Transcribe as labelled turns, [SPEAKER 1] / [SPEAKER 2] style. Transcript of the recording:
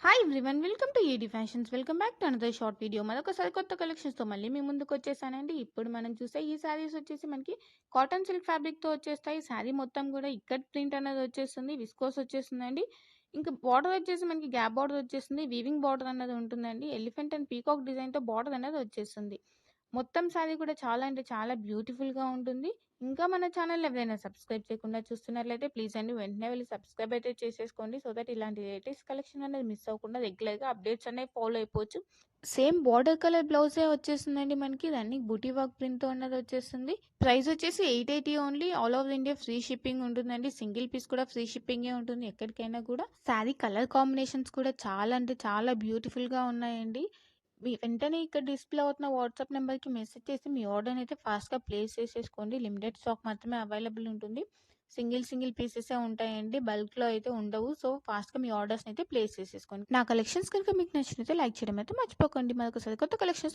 [SPEAKER 1] Hi everyone, welcome to AD fashions. Welcome back to another short video. మరొకసారి కొత్త కలెక్షన్స్తో మళ్ళీ మీ ముందుకు వచ్చేసానండి. ఇప్పుడు మనం చూసే ఈ శారీస్ వచ్చేసి మనకి కాటన్ సిల్క్ ఫ్యాబ్రిక్తో వచ్చేస్తాయి. శారీ మొత్తం కూడా ఇక్కత్ ప్రింట్ అనేది వచ్చేస్తుంది, విస్కోస్ వచ్చేస్తుందండి. ఇంకా బార్డర్ వచ్చేసి మనకి గ్యాప్ బార్డర్ వచ్చేస్తుంది, వీవింగ్ బార్డర్ అన్నది ఉంటుందండి. ఎలిఫెంట్ అండ్ పీకాక్ డిజైన్తో బార్డర్ అనేది వచ్చేస్తుంది. మొత్తం శారీ కూడా చాలా అంటే చాలా బ్యూటిఫుల్‌గా ఉంటుంది. ఇంకా మన ఛానెల్‌ని ఎవరైనా సబ్స్క్రైబ్ చేయకుండా చూస్తున్నట్లయితే ప్లీజ్ అండి వెంటనే వెళ్లి సబ్స్క్రైబ్ అయితే చేసేసుకోండి. సో దట్ ఇలాంటి లేటెస్ట్ కలెక్షన్ అనేది మిస్ అవ్వకుండా రెగ్యులర్‌గా అప్డేట్స్ అనేవి ఫాలో అయిపోవచ్చు. సేమ్ బార్డర్ కలర్ బ్లౌజే వచ్చేస్తుందండి మనకి. రన్నింగ్ బూటీ వర్క్ ప్రింట్‌తో అన్నది వచ్చేస్తుంది. ప్రైస్ వచ్చేసి 880 only. All over India free shipping ఉంటుందండి. సింగిల్ పీస్ కూడా ఫ్రీ షిప్పింగే ఉంటుంది ఎక్కడికైనా కూడా. శారీ కలర్ కాంబినేషన్స్ కూడా చాలా అంటే చాలా బ్యూటిఫుల్‌గా ఉన్నాయండి. వెంటనే ఇక్కడ డిస్‌ప్లే అవుతున్న వాట్సాప్ నెంబర్‌కి మెసేజ్ చేసి మీ ఆర్డర్‌ని అయితే ఫాస్ట్‌గా ప్లేస్ చేసేసుకోండి. లిమిటెడ్ స్టాక్ మాత్రమే అవైలబుల్ ఉంటుంది. సింగిల్ పీసెసే ఉంటాయండి. బల్క్‌లో అయితే ఉండవు. సో, ఫాస్ట్‌గా మీ ఆర్డర్స్‌ని అయితే ప్లేస్ చేసేసుకోండి. నా కలెక్షన్స్ కనుక మీకు నచ్చినట్లయితే లైక్ చేయడం అయితే మర్చిపోకండి. మరొకసారి కొత్త కలెక్షన్స్